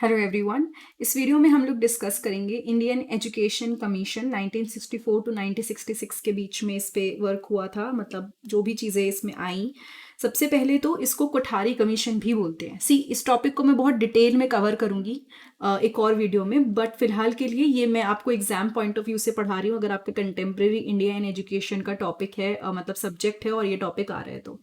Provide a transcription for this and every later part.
Hello everyone. इस video में हम लोग डिस्कस करेंगे इंडियन एजुकेशन कमीशन 1964 टू 1966 के बीच में इस पे वर्क हुआ था। मतलब जो भी चीज़ें इसमें आई, सबसे पहले तो इसको कोठारी कमीशन भी बोलते हैं। इस टॉपिक को मैं बहुत डिटेल में कवर करूंगी एक और वीडियो में, बट फिलहाल के लिए ये मैं आपको एग्जाम पॉइंट ऑफ व्यू से पढ़ा रही हूँ। अगर आपका कंटेम्प्रेरी इंडियन एजुकेशन का टॉपिक है, मतलब सब्जेक्ट है और ये टॉपिक आ रहा है तो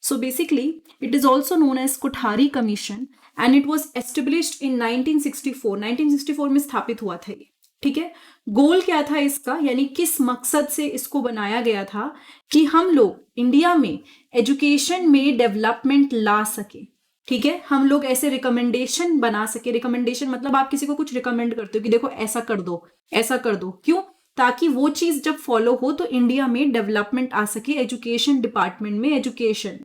So basically, it is also known as Kothari Commission and it was established in 1964. 1964 में स्थापित हुआ था ये, ठीक है। गोल क्या था इसका, यानी किस मकसद से इसको बनाया गया था कि हम लोग इंडिया में एजुकेशन में डेवलपमेंट ला सके, ठीक है। हम लोग ऐसे रिकमेंडेशन बना सके। रिकमेंडेशन मतलब आप किसी को कुछ रिकमेंड करते हो कि देखो ऐसा कर दो, ऐसा कर दो, क्यों? ताकि वो चीज जब फॉलो हो तो इंडिया में डेवलपमेंट आ सके एजुकेशन डिपार्टमेंट में, एजुकेशन,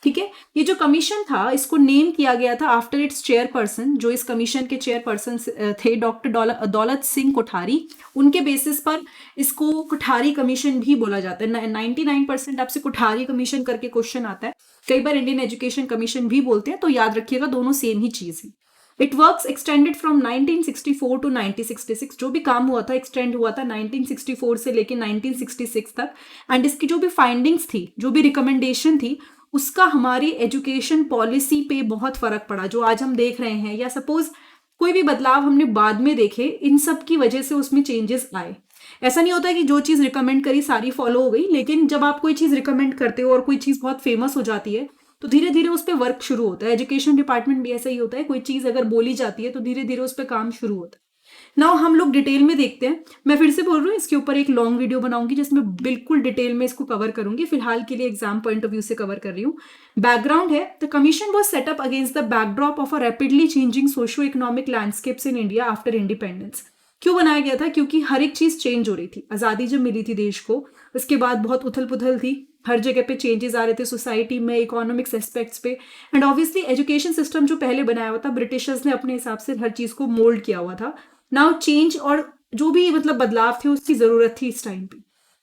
ठीक है। ये जो कमीशन था इसको नेम किया गया था आफ्टर इट्स चेयरपर्सन। जो इस कमीशन के चेयरपर्सन थे डॉक्टर दौलत सिंह कोठारी, उनके बेसिस पर इसको कोठारी कमीशन भी बोला जाता है। 99% आपसे कोठारी कमीशन करके क्वेश्चन आता है। कई बार इंडियन एजुकेशन कमीशन भी बोलते हैं, तो याद रखिएगा दोनों सेम ही चीज है। It works extended from 1964 to 1966। जो भी काम हुआ था एक्सटेंड हुआ था 1964 से लेके 1966 तक। एंड इसकी जो भी फाइंडिंग्स थी, जो भी रिकमेंडेशन थी, उसका हमारी एजुकेशन पॉलिसी पे बहुत फर्क पड़ा। जो आज हम देख रहे हैं, या सपोज कोई भी बदलाव हमने बाद में देखे, इन सब की वजह से उसमें चेंजेस आए। ऐसा नहीं होता है कि जो चीज रिकमेंड करी सारी फॉलो हो गई, लेकिन जब आप कोई चीज रिकमेंड करते हो और कोई चीज बहुत फेमस हो जाती है तो धीरे धीरे उस पर वर्क शुरू होता है। एजुकेशन डिपार्टमेंट भी ऐसा ही होता है, कोई चीज अगर बोली जाती है तो धीरे धीरे उस पर काम शुरू होता है। नाउ हम लोग डिटेल में देखते हैं। मैं फिर से बोल रही हूँ, इसके ऊपर एक लॉन्ग वीडियो बनाऊंगी जिसमें बिल्कुल डिटेल में इसको कवर करूंगी। फिलहाल के लिए एग्जाम पॉइंट ऑफ व्यू से कवर कर रही हूँ। बैकग्राउंड है, the commission was set up against the backdrop of a rapidly changing socio economic landscapes in India after independence. क्यों बनाया गया था? क्योंकि हर एक चीज चेंज हो रही थी। आजादी जब मिली थी देश को, उसके बाद बहुत उथल पुथल थी, हर जगह पे चेंजेस आ रहे थे सोसाइटी में, इकोनॉमिक्स एस्पेक्ट्स पे। एंड ऑब्वियसली एजुकेशन सिस्टम जो पहले बनाया हुआ था ब्रिटिशर्स ने अपने हिसाब से हर चीज को मोल्ड किया हुआ था। नाउ चेंज और जो भी मतलब बदलाव थे उसकी जरूरत थी इस टाइम पे,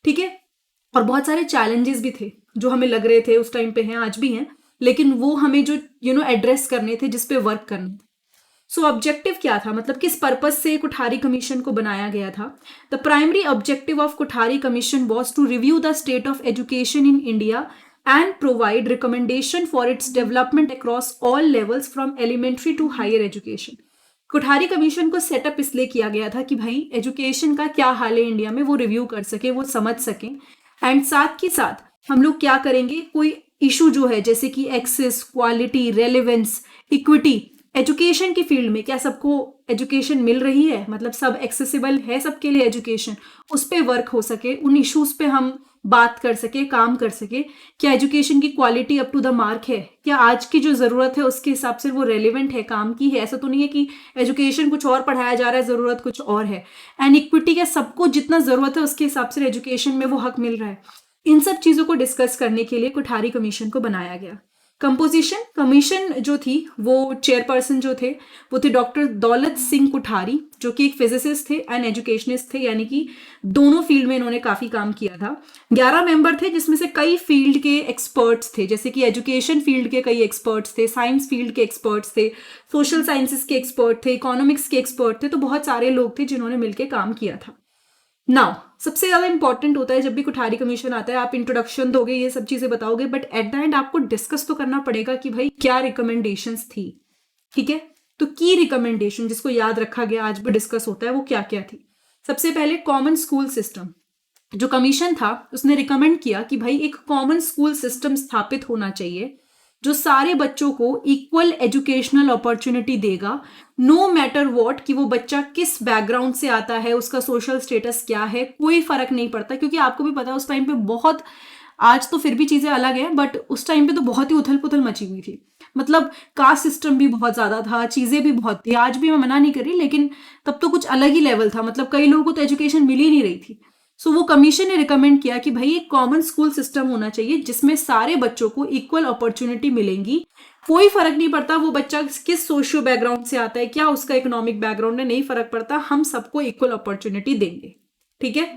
ठीक है। और बहुत सारे चैलेंजेस भी थे जो हमें लग रहे थे उस टाइम पे, हैं आज भी हैं, लेकिन वो हमें जो एड्रेस करने थे, जिसपे वर्क करने थे। सो ऑब्जेक्टिव क्या था, मतलब किस पर्पज से कोठारी कमीशन को बनाया गया था? The primary objective of Kothari commission was to review the state of education in India and provide recommendation for its development across all levels from elementary to higher education. Kothari commission को setup इसलिए किया गया था कि भाई एजुकेशन का क्या हाल है इंडिया में वो रिव्यू कर सके, वो समझ सकें। एंड साथ ही साथ हम लोग क्या करेंगे, कोई इशू जो है जैसे कि access, quality, relevance, equity, education की फील्ड में क्या सबको एजुकेशन मिल रही है, मतलब सब एक्सेसिबल है सबके लिए एजुकेशन, उस पर वर्क हो सके, उन इश्यूज पे हम बात कर सके, काम कर सके। क्या एजुकेशन की quality up to the mark है? क्या आज की जो जरूरत है उसके हिसाब से वो रेलिवेंट है, काम की है? ऐसा तो नहीं है कि एजुकेशन कुछ और पढ़ाया जा रहा है, जरूरत कुछ और है। एंड इक्विटी, क्या सबको जितना जरूरत है उसके हिसाब से एजुकेशन में वो हक मिल रहा है? इन सब चीजों को डिस्कस करने के लिए कोठारी कमीशन को बनाया गया। कंपोजिशन, कमीशन जो थी वो चेयरपर्सन जो थे वो थे डॉक्टर दौलत सिंह कोठारी, जो कि एक फिजिसिस्ट थे एंड एजुकेशनिस्ट थे, यानी कि दोनों फील्ड में इन्होंने काफी काम किया था। 11 मेंबर थे जिसमें से कई फील्ड के एक्सपर्ट्स थे, जैसे कि एजुकेशन फील्ड के कई एक्सपर्ट्स थे, साइंस फील्ड के एक्सपर्ट्स थे, सोशल साइंसेस के एक्सपर्ट थे, इकोनॉमिक्स के एक्सपर्ट थे। तो बहुत सारे लोग थे जिन्होंने मिलकर काम किया था। नाउ सबसे ज्यादा इंपॉर्टेंट होता है जब भी कोठारी कमीशन आता है, आप इंट्रोडक्शन दोगे, ये सब चीजें बताओगे, बट एट द एंड आपको डिस्कस तो करना पड़ेगा कि भाई क्या रिकमेंडेशंस थी, ठीक है। तो की रिकमेंडेशन जिसको याद रखा गया, आज भी डिस्कस होता है, वो क्या क्या थी? सबसे पहले कॉमन स्कूल सिस्टम। जो कमीशन था उसने रिकमेंड किया कि भाई एक कॉमन स्कूल सिस्टम स्थापित होना चाहिए जो सारे बच्चों को इक्वल एजुकेशनल अपॉर्चुनिटी देगा, नो मैटर वॉट, कि वो बच्चा किस बैकग्राउंड से आता है, उसका सोशल स्टेटस क्या है, कोई फर्क नहीं पड़ता। क्योंकि आपको भी पता है उस टाइम पे बहुत, आज तो फिर भी चीजें अलग हैं, बट उस टाइम पे तो बहुत ही उथल पुथल मची हुई थी। मतलब कास्ट सिस्टम भी बहुत ज्यादा था, चीजें भी बहुत थी। आज भी मैं मना नहीं कर रही, लेकिन तब तो कुछ अलग ही लेवल था। मतलब कई लोगों को तो एजुकेशन मिल ही नहीं रही थी। सो वो कमीशन ने रिकमेंड किया कि भाई एक कॉमन स्कूल सिस्टम होना चाहिए जिसमें सारे बच्चों को इक्वल अपॉर्चुनिटी मिलेंगी। कोई फर्क नहीं पड़ता वो बच्चा किस सोशियो बैकग्राउंड से आता है, क्या उसका इकोनॉमिक बैकग्राउंड है, नहीं फर्क पड़ता, हम सबको इक्वल अपॉर्चुनिटी देंगे, ठीक है।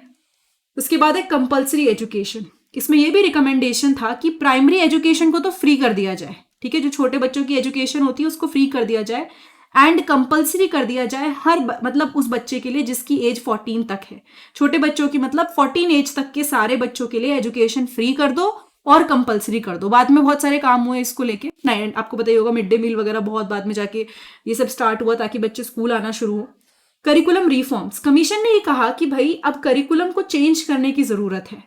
उसके बाद है कंपल्सरी एजुकेशन। इसमें यह भी रिकमेंडेशन था कि प्राइमरी एजुकेशन को तो फ्री कर दिया जाए, ठीक है। जो छोटे बच्चों की एजुकेशन होती है उसको फ्री कर दिया जाए। एंड कंपल्सरी कर दिया जाए मतलब उस बच्चे के लिए जिसकी एज 14 तक है। छोटे बच्चों की मतलब 14 एज तक के सारे बच्चों के लिए एजुकेशन फ्री कर दो और कंपल्सरी कर दो। बाद में बहुत सारे काम हुए इसको लेके, नहीं आपको पता ही होगा, मिड डे मील वगैरह बहुत बाद में जाके ये सब स्टार्ट हुआ ताकि बच्चे स्कूल आना शुरू हो। करिकुलम रिफॉर्म्स, कमीशन ने ये कहा कि भाई अब करिकुलम को चेंज करने की जरूरत है।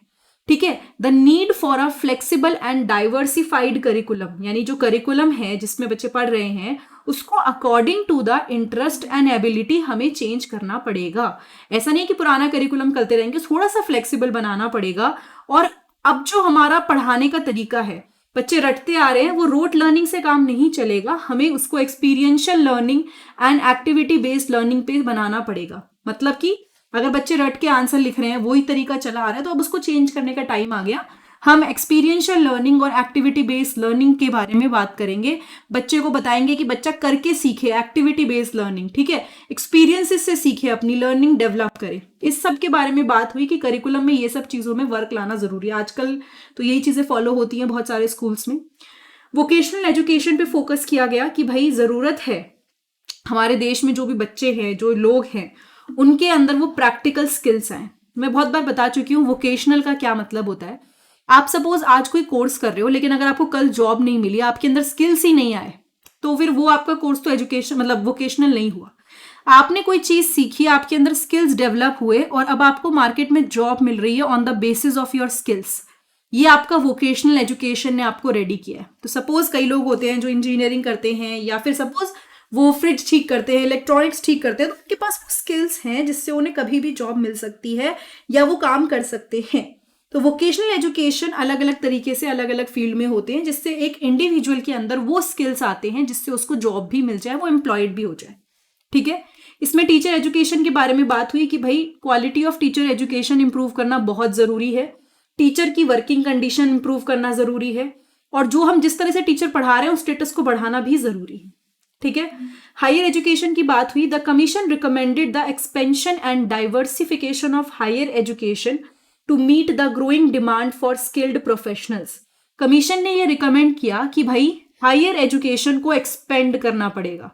ठीक है, the need for a flexible and diversified curriculum, यानी जो करिकुलम है जिसमें बच्चे पढ़ रहे हैं उसको according to the interest and ability हमें चेंज करना पड़ेगा। ऐसा नहीं कि पुराना करिकुलम करते रहेंगे, थोड़ा सा फ्लेक्सिबल बनाना पड़ेगा। और अब जो हमारा पढ़ाने का तरीका है, बच्चे रटते आ रहे हैं, वो रोट लर्निंग से काम नहीं चलेगा, हमें उसको experiential learning and activity based learning पे बनाना पड़ेगा। मतलब कि अगर बच्चे रट के आंसर लिख रहे हैं, वही तरीका चला आ रहा है, तो अब उसको चेंज करने का टाइम आ गया। हम एक्सपीरियंशियल लर्निंग और एक्टिविटी बेस्ड लर्निंग के बारे में बात करेंगे। बच्चे को बताएंगे कि बच्चा करके सीखे, एक्टिविटी बेस्ड लर्निंग, ठीक है, एक्सपीरियंसेस से सीखे, अपनी लर्निंग डेवलप करे। इस सब के बारे में बात हुई कि करिकुलम में ये सब चीजों में वर्क लाना जरूरी है। आजकल तो यही चीजें फॉलो होती हैं बहुत सारे स्कूल्स में। वोकेशनल एजुकेशन पे फोकस किया गया कि भाई जरूरत है हमारे देश में जो भी बच्चे हैं, जो लोग हैं, उनके अंदर वो प्रैक्टिकल स्किल्स आए। मैं बहुत बार बता चुकी हूँ वोकेशनल का क्या मतलब होता है। आप सपोज आज कोई कोर्स कर रहे हो, लेकिन अगर आपको कल जॉब नहीं मिली, आपके अंदर स्किल्स ही नहीं आए, तो फिर वो आपका कोर्स तो एजुकेशन मतलब वोकेशनल नहीं हुआ। आपने कोई चीज सीखी, आपके अंदर स्किल्स डेवलप हुए और अब आपको मार्केट में जॉब मिल रही है on the basis of your skills, ये आपका वोकेशनल एजुकेशन ने आपको रेडी किया है। तो सपोज कई लोग होते हैं जो इंजीनियरिंग करते हैं, या फिर सपोज वो फ्रिज ठीक करते हैं, इलेक्ट्रॉनिक्स ठीक करते हैं, तो उनके पास वो स्किल्स हैं जिससे उन्हें कभी भी जॉब मिल सकती है या वो काम कर सकते हैं। तो वोकेशनल एजुकेशन अलग अलग तरीके से अलग अलग फील्ड में होते हैं, जिससे एक इंडिविजुअल के अंदर वो स्किल्स आते हैं जिससे उसको जॉब भी मिल जाए, वो एम्प्लॉयड भी हो जाए। ठीक है, इसमें टीचर एजुकेशन के बारे में बात हुई कि भाई quality of teacher education improve करना बहुत जरूरी है, टीचर की वर्किंग कंडीशन इंप्रूव करना जरूरी है, और जो हम जिस तरह से टीचर पढ़ा रहे हैं उस स्टेटस को बढ़ाना भी जरूरी है। ठीक है, हायर एजुकेशन की बात हुई। The commission recommended the expansion and diversification of higher education to meet the growing demand for skilled professionals. Commission ने यह रिकमेंड किया कि भाई हायर एजुकेशन को एक्सपेंड करना पड़ेगा,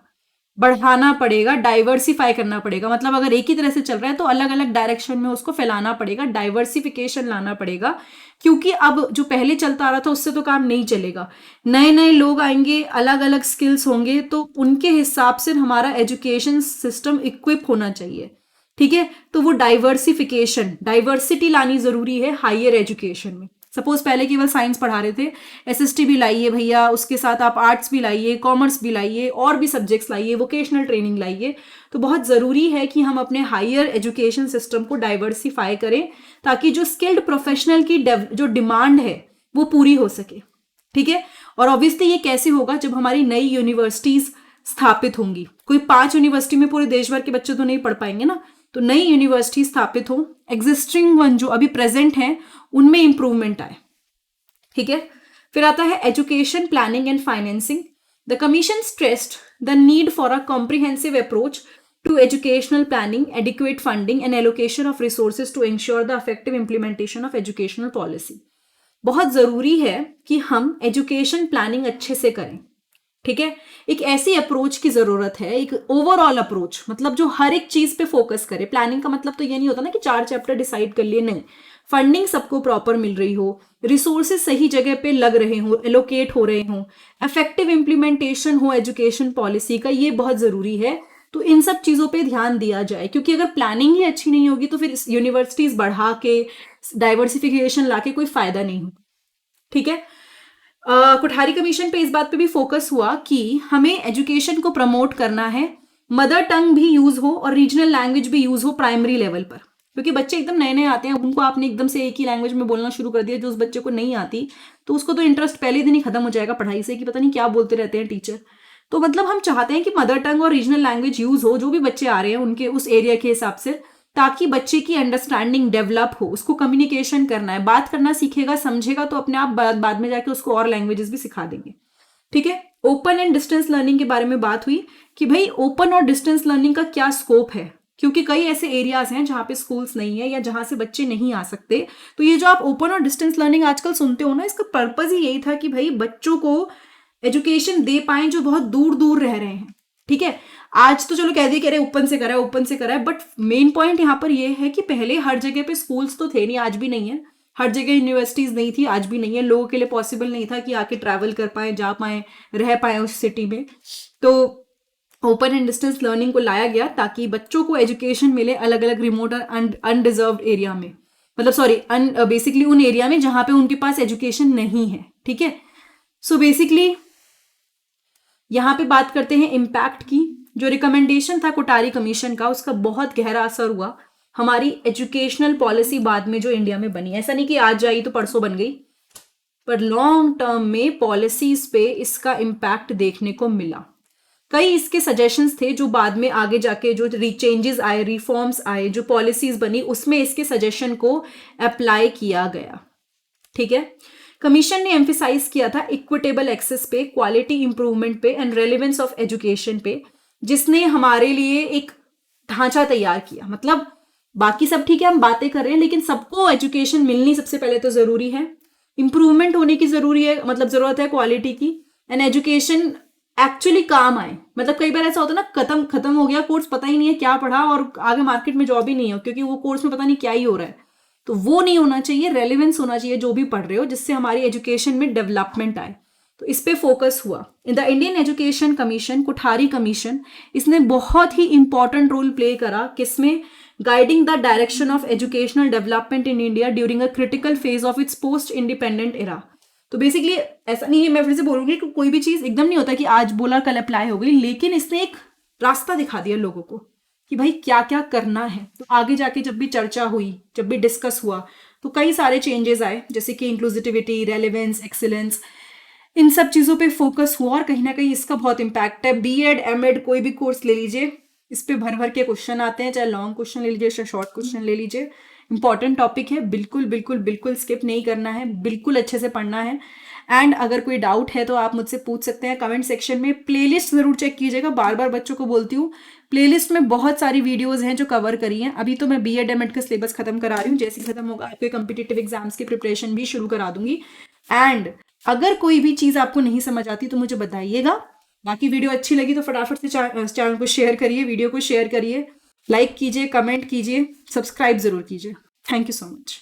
बढ़ाना पड़ेगा, डाइवर्सिफाई करना पड़ेगा। मतलब अगर एक ही तरह से चल रहा है तो अलग अलग डायरेक्शन में उसको फैलाना पड़ेगा, डाइवर्सिफिकेशन लाना पड़ेगा, क्योंकि अब जो पहले चलता आ रहा था उससे तो काम नहीं चलेगा। नए नए लोग आएंगे, अलग अलग स्किल्स होंगे, तो उनके हिसाब से हमारा एजुकेशन सिस्टम इक्विप होना चाहिए। ठीक है, तो वो डाइवर्सिफिकेशन, डाइवर्सिटी लानी जरूरी है हायर एजुकेशन में। सपोज पहले केवल साइंस पढ़ा रहे थे, एसएसटी भी लाइए भैया, उसके साथ आप आर्ट्स भी लाइए, कॉमर्स भी लाइए, और भी सब्जेक्ट्स लाइए, वोकेशनल ट्रेनिंग लाइए। तो बहुत ज़रूरी है कि हम अपने हायर एजुकेशन सिस्टम को डाइवर्सिफाई करें ताकि जो स्किल्ड प्रोफेशनल की जो डिमांड है वो पूरी हो सके। ठीक है, और ऑब्वियसली ये कैसे होगा जब हमारी नई यूनिवर्सिटीज स्थापित होंगी। कोई 5 यूनिवर्सिटी में पूरे देश भर के बच्चे तो नहीं पढ़ पाएंगे ना, तो नई यूनिवर्सिटी स्थापित हो, एग्जिस्टिंग वन जो अभी प्रेजेंट हैं उनमें इंप्रूवमेंट आए। ठीक है, फिर आता है education planning and financing. The commission stressed the need for a comprehensive approach to educational planning, adequate funding and allocation of resources to ensure the effective implementation of educational policy. बहुत जरूरी है कि हम एजुकेशन प्लानिंग अच्छे से करें। ठीक है, एक ऐसी अप्रोच की जरूरत है, एक ओवरऑल अप्रोच, मतलब जो हर एक चीज पे फोकस करे। प्लानिंग का मतलब तो ये नहीं होता ना कि 4 चैप्टर डिसाइड कर लिए, नहीं, फंडिंग सबको प्रॉपर मिल रही हो, रिसोर्सेज सही जगह पे लग रहे हो, एलोकेट हो रहे हो, इफेक्टिव इंप्लीमेंटेशन हो एजुकेशन पॉलिसी का, ये बहुत जरूरी है। तो इन सब चीजों पे ध्यान दिया जाए, क्योंकि अगर प्लानिंग ही अच्छी नहीं होगी तो फिर यूनिवर्सिटीज बढ़ा के डाइवर्सिफिकेशन लाके कोई फायदा नहीं हो। ठीक है, कोठारी कमीशन पे इस बात पे भी फोकस हुआ कि हमें एजुकेशन को प्रमोट करना है, मदर टंग भी यूज हो और रीजनल लैंग्वेज भी यूज हो प्राइमरी लेवल पर, क्योंकि बच्चे एकदम नए नए आते हैं, उनको आपने एकदम से एक ही लैंग्वेज में बोलना शुरू कर दिया जो उस बच्चे को नहीं आती, तो उसको तो इंटरेस्ट पहले दिन ही खत्म हो जाएगा पढ़ाई से कि पता नहीं क्या बोलते रहते हैं टीचर। तो मतलब हम चाहते हैं कि मदर टंग और रीजनल लैंग्वेज यूज हो, जो भी बच्चे आ रहे हैं उनके उस एरिया के हिसाब से, ताकि बच्चे की अंडरस्टैंडिंग डेवलप हो, उसको कम्युनिकेशन करना है, बात करना सीखेगा, समझेगा, तो अपने आप बाद में जाके उसको और लैंग्वेजेस भी सिखा देंगे। ठीक है, ओपन एंड डिस्टेंस लर्निंग के बारे में बात हुई कि भाई ओपन और डिस्टेंस लर्निंग का क्या स्कोप है, क्योंकि कई ऐसे एरियाज हैं जहाँ पे स्कूल्स नहीं है या जहाँ से बच्चे नहीं आ सकते। तो ये जो आप ओपन और डिस्टेंस लर्निंग आजकल सुनते हो ना, इसका पर्पज ही यही था कि भाई बच्चों को एजुकेशन दे पाएं जो बहुत दूर दूर रह रहे हैं। ठीक है, आज तो चलो कह दिए कि अरे ओपन से करा है, ओपन से करा है, बट मेन पॉइंट यहाँ पर ये है कि पहले हर जगह पे स्कूल्स तो थे नहीं, आज भी नहीं है, हर जगह यूनिवर्सिटीज नहीं थी, आज भी नहीं है, लोगों के लिए पॉसिबल नहीं था कि आके ट्रैवल कर पाए, जा पाए, रह पाए उस सिटी में। तो ओपन एंड डिस्टेंस लर्निंग को लाया गया ताकि बच्चों को एजुकेशन मिले अलग अलग रिमोट और अनडिजर्व्ड एरिया में, मतलब सॉरी बेसिकली उन एरिया में जहां पे उनके पास एजुकेशन नहीं है, ठीक है। सो बेसिकली यहाँ पे बात करते हैं इम्पैक्ट की। जो रिकमेंडेशन था कोठारी कमीशन का, उसका बहुत गहरा असर हुआ हमारी एजुकेशनल पॉलिसी बाद में जो इंडिया में बनी। ऐसा नहीं कि आज आई तो परसों बन गई, पर लॉन्ग टर्म में पॉलिसीज पे इसका इम्पैक्ट देखने को मिला। कई इसके सजेशंस थे जो बाद में आगे जाके जो चेंजेस आए, रिफॉर्म्स आए, जो पॉलिसीज बनी, उसमें इसके सजेशन को अप्लाई किया गया, ठीक है। कमीशन ने एम्फिसाइज किया था इक्विटेबल एक्सेस पे, क्वालिटी इंप्रूवमेंट पे एंड रेलेवेंस ऑफ एजुकेशन पे, जिसने हमारे लिए एक ढांचा तैयार किया। मतलब बाकी सब ठीक है, हम बातें कर रहे हैं, लेकिन सबको एजुकेशन मिलनी सबसे पहले तो जरूरी है, इंप्रूवमेंट होने की जरूरी है, मतलब जरूरत है क्वालिटी की, एंड एजुकेशन एक्चुअली काम आए। मतलब कई बार ऐसा होता है ना, खत्म हो गया कोर्स, पता ही नहीं है क्या पढ़ा, और आगे मार्केट में जॉब ही नहीं हो क्योंकि वो कोर्स में पता नहीं क्या ही हो रहा है। तो वो नहीं होना चाहिए, रेलेवेंस होना चाहिए जो भी पढ़ रहे हो, जिससे हमारी एजुकेशन में डेवलपमेंट आए। तो इस पे फोकस हुआ। In the Indian education commission, Kothari commission, इसने बहुत ही इंपॉर्टेंट रोल प्ले करा किसमें, guiding the direction of educational development in India during a critical phase of its post independent era. तो बेसिकली ऐसा नहीं है, मैं फिर से बोलूंगी कि कोई भी चीज एकदम नहीं होता कि आज बोला कल अप्लाई हो गई, लेकिन इसने एक रास्ता दिखा दिया लोगों को कि भाई क्या क्या करना है। तो आगे जाके जब भी चर्चा हुई, जब भी डिस्कस हुआ, तो कई सारे चेंजेस आए, जैसे कि इंक्लूसिविटी, रेलेवेंस, एक्सीलेंस, इन सब चीज़ों पे फोकस हुआ, और कहीं ना कहीं इसका बहुत इम्पैक्ट है। बीएड, एमएड, कोई भी कोर्स ले लीजिए, इस पे भर भर के क्वेश्चन आते हैं, चाहे लॉन्ग क्वेश्चन ले लीजिए, चाहे शॉर्ट क्वेश्चन ले लीजिए। इंपॉर्टेंट टॉपिक है, बिल्कुल बिल्कुल बिल्कुल स्किप नहीं करना है, बिल्कुल अच्छे से पढ़ना है। एंड अगर कोई डाउट है तो आप मुझसे पूछ सकते हैं कमेंट सेक्शन में। प्लेलिस्ट जरूर चेक कीजिएगा, बार बार बच्चों को बोलती हूँ, प्लेलिस्ट में बहुत सारी वीडियोस हैं जो कवर करी हैं। अभी तो मैं बीएड एमएड का सिलेबस खत्म करा रही हूँ, जैसे खत्म होगा आपके कॉम्पिटिटिव एग्जाम्स की प्रिपरेशन भी शुरू करा दूंगी। एंड अगर कोई भी चीज़ आपको नहीं समझ आती तो मुझे बताइएगा। बाकी वीडियो अच्छी लगी तो फटाफट से चैनल को शेयर करिए, वीडियो को शेयर करिए, लाइक कीजिए, कमेंट कीजिए, सब्सक्राइब जरूर कीजिए। Thank you so much.